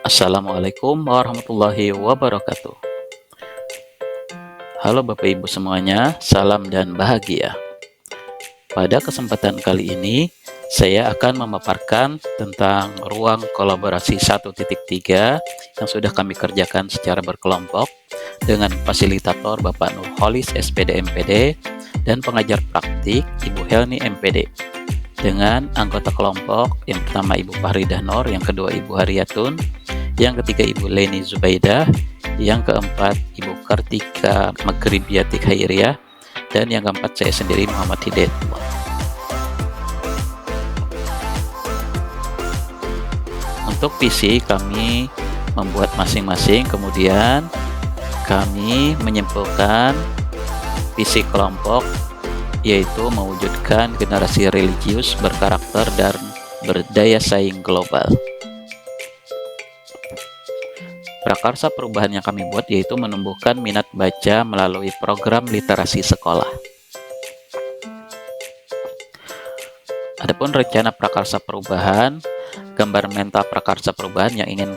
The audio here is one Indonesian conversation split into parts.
Assalamualaikum warahmatullahi wabarakatuh. Halo Bapak Ibu semuanya, salam dan bahagia. Pada kesempatan kali ini, saya akan memaparkan tentang ruang kolaborasi 1.3 yang sudah kami kerjakan secara berkelompok dengan fasilitator Bapak Nurholis SPD MPD dan pengajar praktik Ibu Helni MPD. Dengan anggota kelompok yang pertama Ibu Fahridah Nur, yang kedua Ibu Haryatun, yang ketiga Ibu Leni Zubaidah, yang keempat Ibu Kartika Maghribiati Khairiyah, dan yang keempat saya sendiri Muhammad Hidayatullah. Untuk visi kami membuat masing-masing, kemudian kami menyimpulkan visi kelompok, yaitu mewujudkan generasi religius berkarakter dan berdaya saing global. Prakarsa perubahan yang kami buat yaitu menumbuhkan minat baca melalui program literasi sekolah. Adapun rencana prakarsa perubahan, gambar mental prakarsa perubahan yang ingin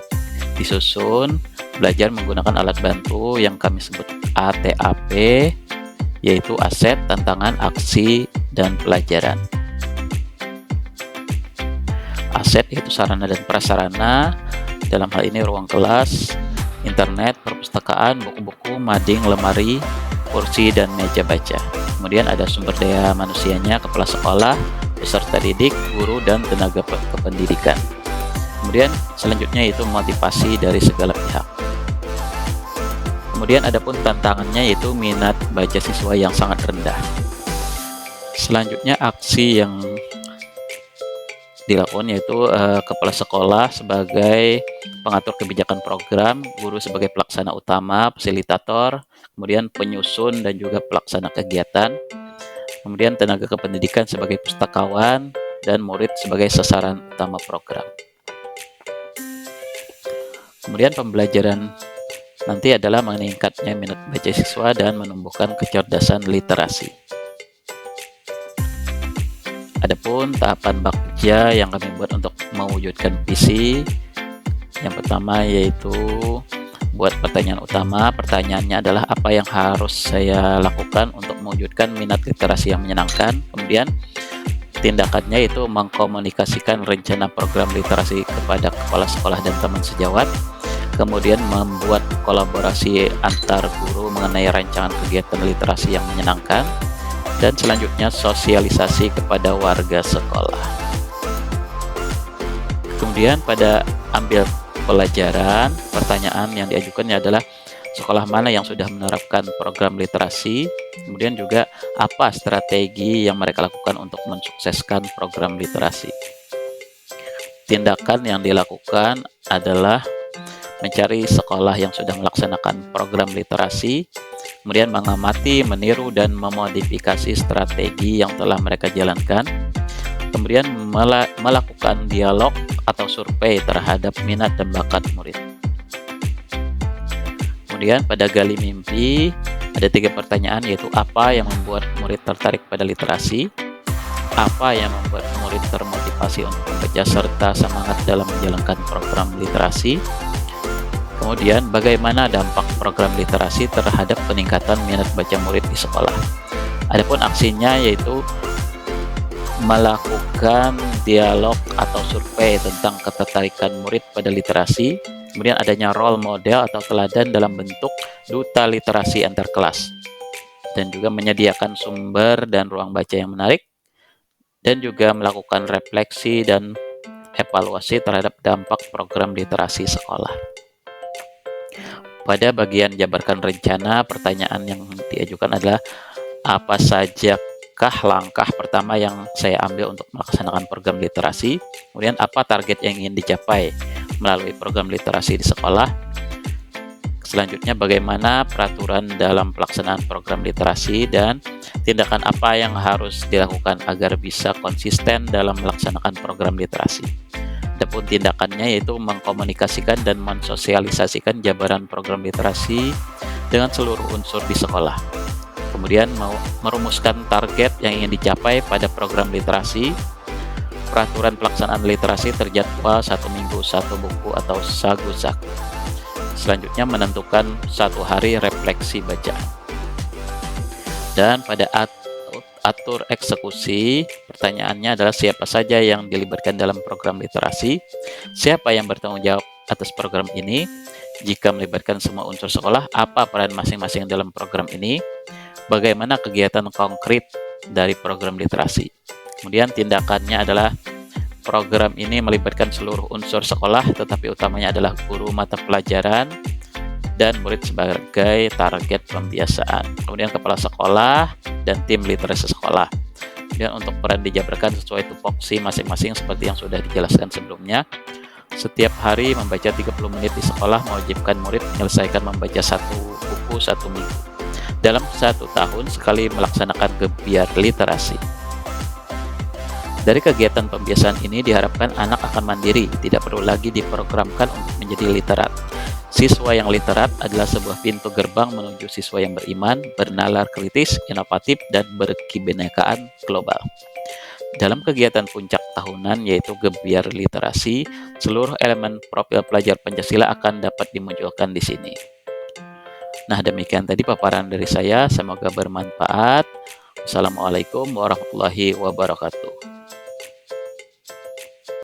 disusun, belajar menggunakan alat bantu yang kami sebut ATAP, yaitu aset, tantangan, aksi, dan pelajaran. Aset yaitu sarana dan prasarana, dalam hal ini ruang kelas, internet, perpustakaan, buku-buku, mading, lemari, kursi, dan meja baca. Kemudian ada sumber daya manusianya, kepala sekolah, peserta didik, guru, dan tenaga kependidikan. Kemudian selanjutnya yaitu motivasi dari segala pihak. Kemudian adapun tantangannya yaitu minat baca siswa yang sangat rendah. Selanjutnya aksi yang dilakukan yaitu kepala sekolah sebagai pengatur kebijakan program, guru sebagai pelaksana utama, fasilitator, kemudian penyusun dan juga pelaksana kegiatan, kemudian tenaga kependidikan sebagai pustakawan, dan murid sebagai sasaran utama program. Kemudian pembelajaran nanti adalah meningkatnya minat baca siswa dan menumbuhkan kecerdasan literasi. Adapun tahapan bakja yang kami buat untuk mewujudkan visi, yang pertama yaitu buat pertanyaan utama. Pertanyaannya adalah apa yang harus saya lakukan untuk mewujudkan minat literasi yang menyenangkan. Kemudian tindakannya yaitu mengkomunikasikan rencana program literasi kepada kepala sekolah dan teman sejawat. Kemudian membuat kolaborasi antar guru mengenai rancangan kegiatan literasi yang menyenangkan. Dan selanjutnya sosialisasi kepada warga sekolah. Kemudian pada ambil pelajaran, pertanyaan yang diajukannya adalah sekolah mana yang sudah menerapkan program literasi, kemudian juga apa strategi yang mereka lakukan untuk mensukseskan program literasi. Tindakan yang dilakukan adalah mencari sekolah yang sudah melaksanakan program literasi, kemudian mengamati, meniru, dan memodifikasi strategi yang telah mereka jalankan, kemudian melakukan dialog atau survei terhadap minat dan bakat murid. Kemudian pada gali mimpi, ada 3 pertanyaan, yaitu apa yang membuat murid tertarik pada literasi, apa yang membuat murid termotivasi untuk membaca serta semangat dalam menjalankan program literasi, kemudian bagaimana dampak program literasi terhadap peningkatan minat baca murid di sekolah. Adapun aksinya yaitu melakukan dialog atau survei tentang ketertarikan murid pada literasi, kemudian adanya role model atau teladan dalam bentuk duta literasi antar kelas, dan juga menyediakan sumber dan ruang baca yang menarik, dan juga melakukan refleksi dan evaluasi terhadap dampak program literasi sekolah. Pada bagian jabarkan rencana, pertanyaan yang diajukan adalah apa sajakah langkah pertama yang saya ambil untuk melaksanakan program literasi, kemudian apa target yang ingin dicapai melalui program literasi di sekolah, selanjutnya bagaimana peraturan dalam pelaksanaan program literasi, dan tindakan apa yang harus dilakukan agar bisa konsisten dalam melaksanakan program literasi. Adapun tindakannya yaitu mengkomunikasikan dan mensosialisasikan jabaran program literasi dengan seluruh unsur di sekolah. Kemudian merumuskan target yang ingin dicapai pada program literasi, peraturan pelaksanaan literasi terjadwal 1 minggu 1 buku atau sagu-sagu. Selanjutnya menentukan 1 hari refleksi bacaan. Dan pada atur eksekusi, pertanyaannya adalah siapa saja yang dilibatkan dalam program literasi, siapa yang bertanggung jawab atas program ini, jika melibatkan semua unsur sekolah, apa peran masing-masing dalam program ini, bagaimana kegiatan konkret dari program literasi. Kemudian tindakannya adalah program ini melibatkan seluruh unsur sekolah, tetapi utamanya adalah guru mata pelajaran dan murid sebagai target pembiasaan. Kemudian kepala sekolah dan tim literasi sekolah. Kemudian untuk peran dijabarkan sesuai tupoksi masing-masing seperti yang sudah dijelaskan sebelumnya. Setiap hari membaca 30 menit di sekolah, mewajibkan murid menyelesaikan membaca 1 buku 1 minggu. Dalam 1 tahun sekali melaksanakan gebiar literasi. Dari kegiatan pembiasaan ini diharapkan anak akan mandiri, tidak perlu lagi diprogramkan untuk menjadi literat. Siswa yang literat adalah sebuah pintu gerbang menuju siswa yang beriman, bernalar kritis, inovatif, dan berkebinekaan global. Dalam kegiatan puncak tahunan yaitu gebiar literasi, seluruh elemen profil pelajar Pancasila akan dapat dimunculkan di sini. Nah, demikian tadi paparan dari saya, semoga bermanfaat. Wassalamualaikum warahmatullahi wabarakatuh.